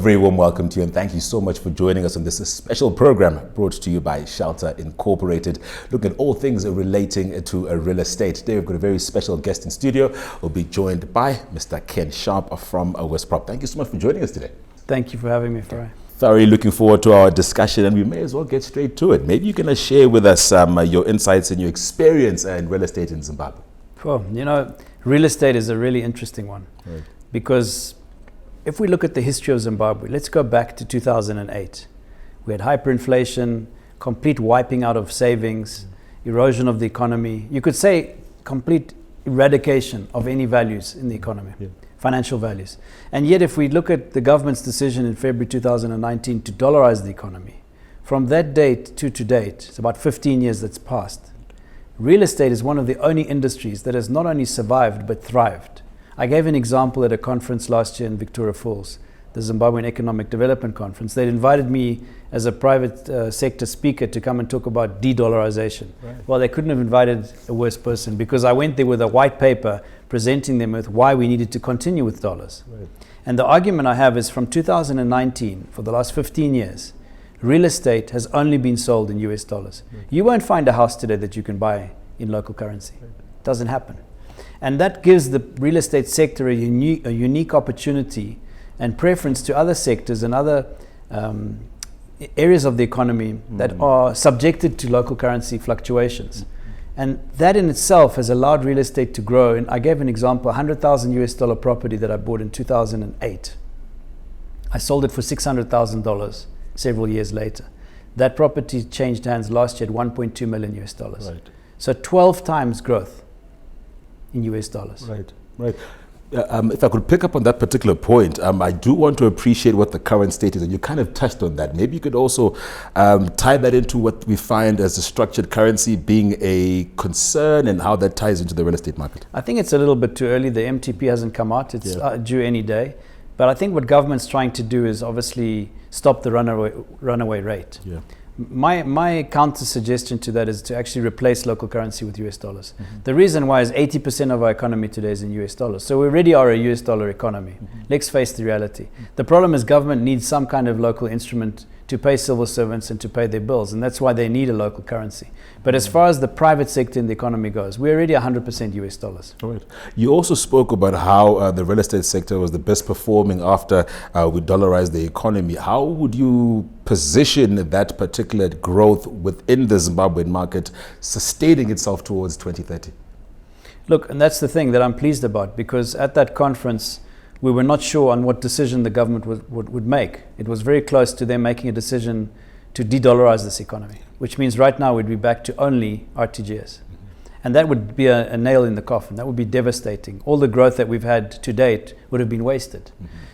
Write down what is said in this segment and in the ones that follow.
very warm welcome to you, and thank you so much for joining us on this special program brought to you by Shelter Incorporated, looking at all things relating to real estate. Today we've got a very special guest in studio. We'll be joined by Mr. Ken Sharp from Westprop. Thank you so much for joining us today. Thank you for having me, Farai. Thoroughly looking forward to our discussion, and we may as well get straight to it. Maybe you can share with us your insights and your experience in real estate in Zimbabwe. Well, you know, real estate is a really interesting one, right? Because if we look at the history of Zimbabwe, let's go back to 2008. We had hyperinflation, complete wiping out of savings, erosion of the economy. You could say complete eradication of any values in the economy, financial values. And yet if we look at the government's decision in February 2019 to dollarize the economy, from that date to date, it's about 15 years that's passed, real estate is one of the only industries that has not only survived but thrived. I gave an example at a conference last year in Victoria Falls, the Zimbabwean Economic Development Conference. They'd invited me as a private sector speaker to come and talk about de-dollarization. Right. Well, they couldn't have invited a worse person, because I went there with a white paper presenting them with why we needed to continue with dollars. Right. And the argument I have is from 2019, for the last 15 years, real estate has only been sold in US dollars. Right. You won't find a house today that you can buy in local currency. Right. It doesn't happen. And that gives the real estate sector a unique opportunity and preference to other sectors and other areas of the economy that are subjected to local currency fluctuations. And that in itself has allowed real estate to grow. And I gave an example, $100,000 property that I bought in 2008. I sold it for $600,000 several years later. That property changed hands last year at $1.2 million. Right. So 12 times growth in US dollars. Right. If I could pick up on that particular point, I do want to appreciate what the current state is, and you kind of touched on that. Maybe you could also tie that into what we find as a structured currency being a concern and how that ties into the real estate market. I think it's a little bit too early. The MTP hasn't come out. It's due any day. But I think what government's trying to do is obviously stop the runaway rate. Yeah. My counter suggestion to that is to actually replace local currency with US dollars. The reason why is 80% of our economy today is in US dollars. So we already are a US dollar economy. Let's face the reality. The problem is government needs some kind of local instrument to pay civil servants and to pay their bills, and that's why they need a local currency. But as far as the private sector in the economy goes, we're already 100% US dollars. Right. You also spoke about how the real estate sector was the best performing after we dollarized the economy. How would you position that particular growth within the Zimbabwean market sustaining itself towards 2030? Look, and that's the thing that I'm pleased about, because at that conference, we were not sure on what decision the government would make. It was very close to them making a decision to de-dollarize this economy, which means right now we'd be back to only RTGS. And that would be a nail in the coffin. That would be devastating. All the growth that we've had to date would have been wasted.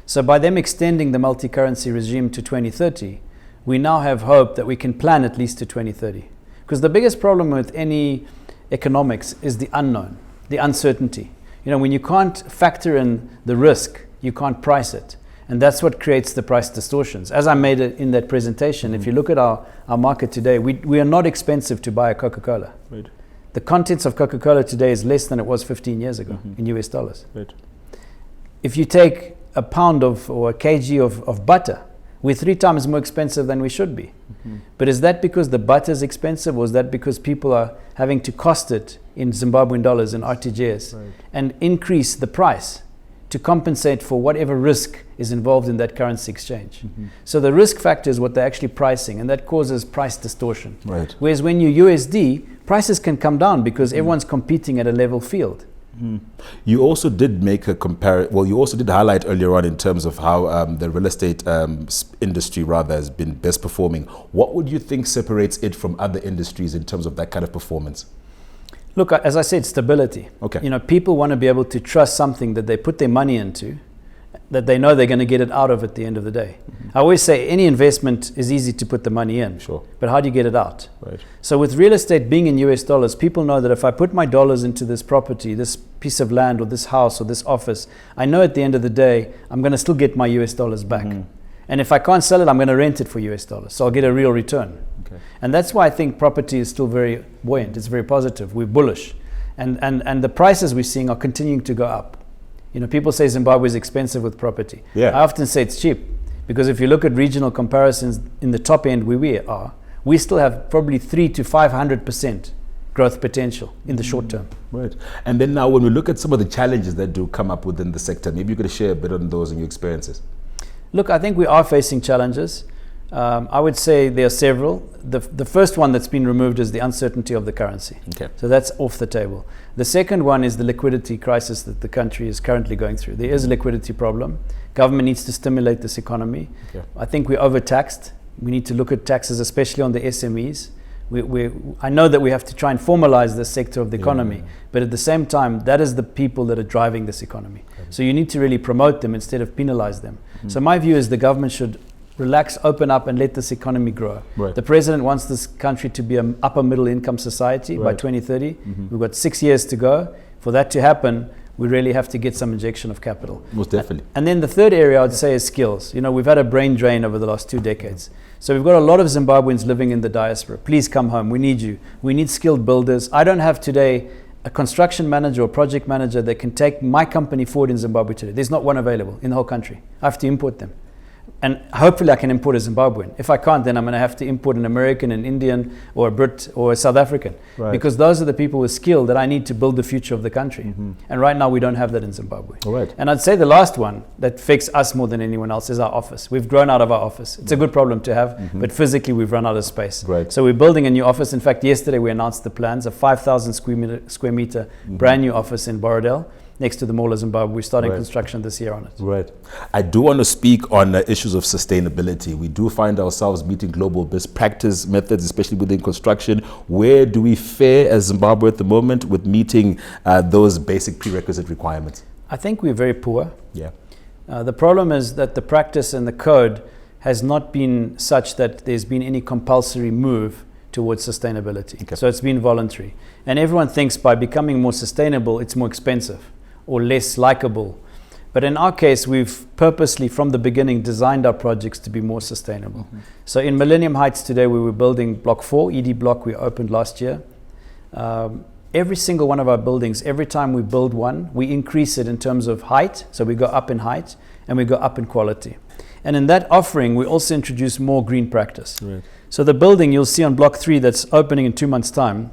So by them extending the multi-currency regime to 2030, we now have hope that we can plan at least to 2030. Because the biggest problem with any economics is the unknown, the uncertainty. You know, when you can't factor in the risk, you can't price it. And that's what creates the price distortions. As I made it in that presentation, if you look at our market today, we are not expensive to buy a Coca-Cola. Right. The contents of Coca-Cola today is less than it was 15 years ago in US dollars. Right. If you take a pound or a kg of butter, we're 3 times more expensive than we should be. But is that because the butter is expensive, or is that because people are having to cost it in Zimbabwean dollars and RTGS and increase the price to compensate for whatever risk is involved in that currency exchange? So the risk factor is what they're actually pricing, and that causes price distortion. Right. Whereas when you USD, prices can come down because everyone's competing at a level field. You also did make a you also did highlight earlier on in terms of how the real estate industry rather has been best performing. What would you think separates it from other industries in terms of that kind of performance? Look, as I said, stability. Okay. You know, people want to be able to trust something that they put their money into, that they know they're going to get it out of at the end of the day. I always say any investment is easy to put the money in, but how do you get it out? Right. So with real estate being in US dollars, people know that if I put my dollars into this property, this piece of land or this house or this office, I know at the end of the day, I'm going to still get my US dollars back. And if I can't sell it, I'm going to rent it for US dollars. So I'll get a real return. Okay. And that's why I think property is still very buoyant. It's very positive. We're bullish. And the prices we're seeing are continuing to go up. You know, people say Zimbabwe is expensive with property. Yeah. I often say it's cheap, Because if you look at regional comparisons in the top end where we are, we still have probably 300 to 500% growth potential in the short term. Right. And then now when we look at some of the challenges that do come up within the sector, maybe you could share a bit on those and your experiences. Look, I think we are facing challenges. I would say there are several. The first one that's been removed is the uncertainty of the currency. Okay. So that's off the table. The second one is the liquidity crisis that the country is currently going through. There is a liquidity problem. Government needs to stimulate this economy. Okay. I think we're overtaxed. We need to look at taxes, especially on the SMEs. I know that we have to try and formalize this sector of the economy, but at the same time, that is the people that are driving this economy. Okay. So you need to really promote them instead of penalize them. So my view is the government should relax, open up, and let this economy grow. Right. The president wants this country to be an upper middle income society by 2030. We've got 6 years to go. For that to happen, we really have to get some injection of capital. Most definitely. And then the third area I would say is skills. We've had a brain drain over the last 2 decades. So we've got a lot of Zimbabweans living in the diaspora. Please come home. We need you. We need skilled builders. I don't have today a construction manager or project manager that can take my company forward in Zimbabwe today. There's not one available in the whole country. I have to import them. And hopefully I can import a Zimbabwean. If I can't, then I'm going to have to import an American, an Indian, or a Brit, or a South African. Right. Because those are the people with skill that I need to build the future of the country. And right now we don't have that in Zimbabwe. Right. And I'd say the last one that affects us more than anyone else is our office. We've grown out of our office. It's a good problem to have, but physically we've run out of space. Right. So we're building a new office. In fact, yesterday we announced the plans, a 5,000 square meter brand new office in Borodale, next to the Mall of Zimbabwe. We're starting construction this year on it. Right. I do want to speak on issues of sustainability. We do find ourselves meeting global best practice methods, especially within construction. Where do we fare as Zimbabwe at the moment with meeting those basic prerequisite requirements? I think we're very poor. Yeah. The problem is that the practice and the code has not been such that there's been any compulsory move towards sustainability. Okay. So it's been voluntary. And everyone thinks by becoming more sustainable, it's more expensive or less likable. But in our case, we've purposely, from the beginning, designed our projects to be more sustainable. So in Millennium Heights today, we were building Block 4, ED Block, we opened last year. Every single one of our buildings, every time we build one, we increase it in terms of height. So we go up in height and we go up in quality. And in that offering, we also introduce more green practice. Right. So the building you'll see on Block 3 that's opening in 2 months' time,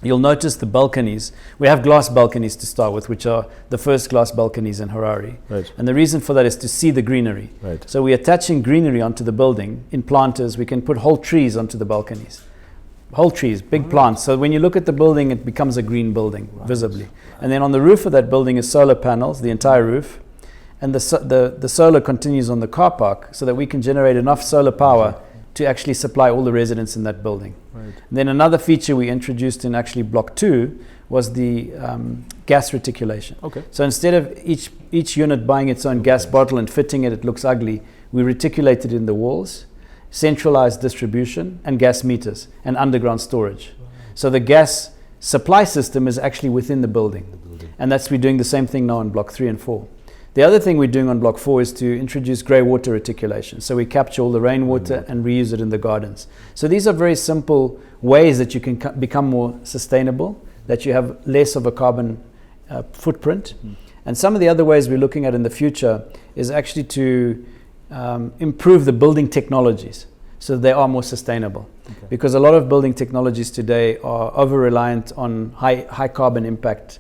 you'll notice the balconies. We have glass balconies to start with, which are the first glass balconies in Harare. Right. And the reason for that is to see the greenery. Right. So we're attaching greenery onto the building in planters. We can put whole trees onto the balconies. Whole trees, big plants. So when you look at the building, it becomes a green building visibly. And then on the roof of that building is solar panels, the entire roof. And the solar continues on the car park so that we can generate enough solar power to actually supply all the residents in that building. Right. Then another feature we introduced in actually Block 2 was the gas reticulation. Okay. So instead of each unit buying its own gas bottle and fitting it looks ugly, we reticulate it in the walls, centralized distribution and gas meters and underground storage. Wow. So the gas supply system is actually within the building. And we're doing the same thing now in Block 3 and 4. The other thing we're doing on Block 4 is to introduce grey water reticulation. So we capture all the rainwater and reuse it in the gardens. So these are very simple ways that you can become more sustainable, that you have less of a carbon footprint. And some of the other ways we're looking at in the future is actually to improve the building technologies so they are more sustainable. Okay. Because a lot of building technologies today are over-reliant on high carbon impact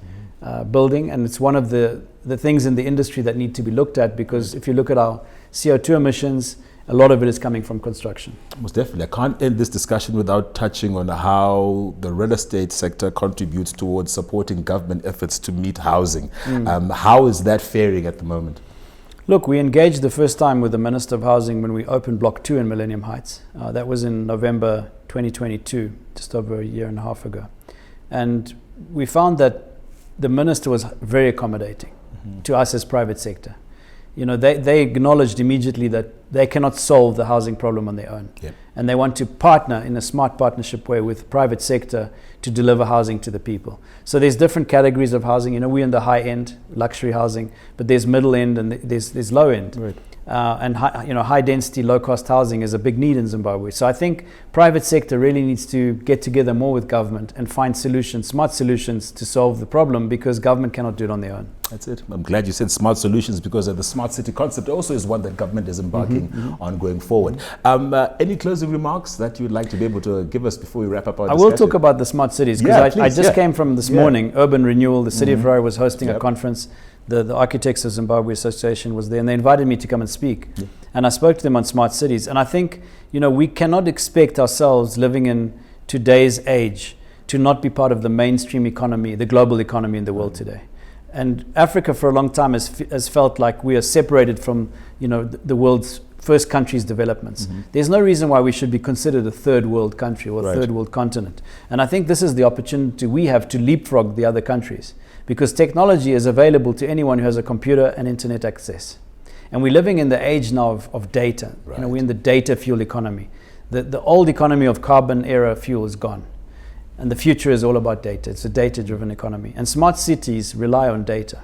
building, and it's one of the things in the industry that need to be looked at, because if you look at our CO2 emissions, a lot of it is coming from construction. Most definitely. I can't end this discussion without touching on how the real estate sector contributes towards supporting government efforts to meet housing. How is that faring at the moment? Look, we engaged the first time with the Minister of Housing when we opened Block 2 in Millennium Heights. That was in November 2022, just over a year and a half ago. And we found that the Minister was very accommodating to us as private sector. They acknowledged immediately that they cannot solve the housing problem on their own. Yep. And they want to partner in a smart partnership way with private sector to deliver housing to the people. So there's different categories of housing. We're in the high end, luxury housing, but there's middle end and there's low end. Right. and high density, low cost housing is a big need in Zimbabwe. So I think private sector really needs to get together more with government and find solutions, smart solutions to solve the problem, because government cannot do it on their own. That's it. I'm glad you said smart solutions, because the smart city concept also is one that government is embarking on going forward. Any closing remarks that you'd like to be able to give us before we wrap up our discussion? I will talk about the smart cities, because I just came from this morning, Urban Renewal. The city of Harare was hosting a conference. The Architects of Zimbabwe Association was there, and they invited me to come and speak. And I spoke to them on smart cities. And I think, we cannot expect ourselves living in today's age to not be part of the mainstream economy, the global economy in the world today. And Africa for a long time has felt like we are separated from, the world's first country's developments. There's no reason why we should be considered a third world country or a third world continent. And I think this is the opportunity we have to leapfrog the other countries, because technology is available to anyone who has a computer and internet access. And we're living in the age now of data. We're in the data fuel economy. The old economy of carbon era fuel is gone. And the future is all about data. It's a data-driven economy. And smart cities rely on data.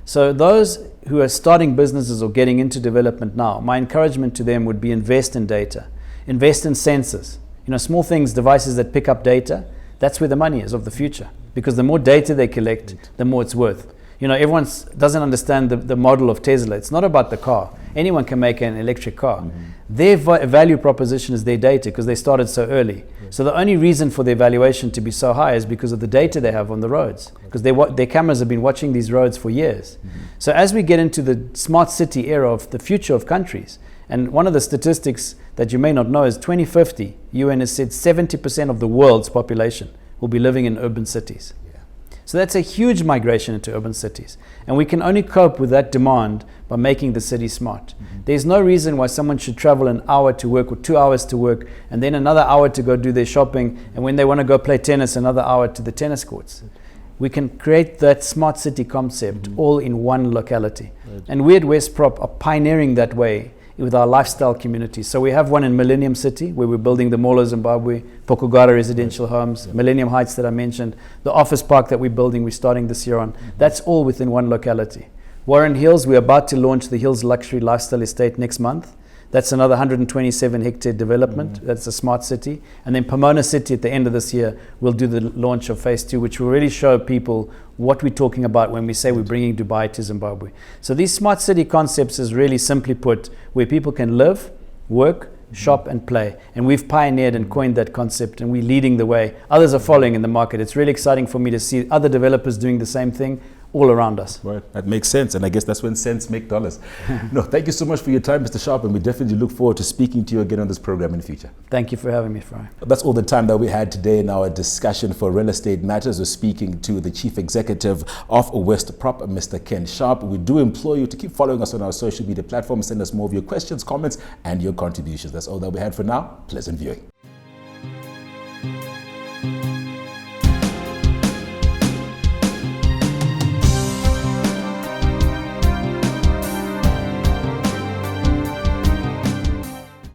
So those who are starting businesses or getting into development now, my encouragement to them would be invest in data. Invest in sensors. Small things, devices that pick up data. That's where the money is of the future. Because the more data they collect, the more it's worth. Everyone doesn't understand the model of Tesla. It's not about the car. Anyone can make an electric car. Their value proposition is their data, because they started so early. So the only reason for their valuation to be so high is because of the data they have on the roads, because their cameras have been watching these roads for years. So as we get into the smart city era of the future of countries, and one of the statistics that you may not know is 2050, UN has said 70% of the world's population will be living in urban cities. So that's a huge migration into urban cities. And we can only cope with that demand by making the city smart. There's no reason why someone should travel an hour to work or 2 hours to work, and then another hour to go do their shopping, and when they want to go play tennis, another hour to the tennis courts. We can create that smart city concept all in one locality. And we at West Prop are pioneering that way with our lifestyle communities. So we have one in Millennium City, where we're building the Mall of Zimbabwe, Pokogara residential homes, Millennium Heights that I mentioned, the office park that we're building, we're starting this year on. That's all within one locality. Warren Hills, we're about to launch the Hills Luxury Lifestyle Estate next month. That's another 127 hectare development. That's a smart city. And then Pomona City at the end of this year, we'll do the launch of phase 2, which will really show people what we're talking about when we say we're bringing Dubai to Zimbabwe. So these smart city concepts is really simply put where people can live, work, shop and play. And we've pioneered and coined that concept, and we're leading the way. Others are following in the market. It's really exciting for me to see other developers doing the same thing all around us. Right, that makes sense, and I guess that's when cents make dollars. No, thank you so much for your time, Mr. Sharp, and we definitely look forward to speaking to you again on this program in the future. Thank you for having me, Fry. That's all the time that we had today in our discussion for Real Estate Matters. We're speaking to the Chief Executive of West Prop, Mr. Ken Sharp. We do implore you to keep following us on our social media platforms. Send us more of your questions, comments, and your contributions. That's all that we had for now. Pleasant viewing.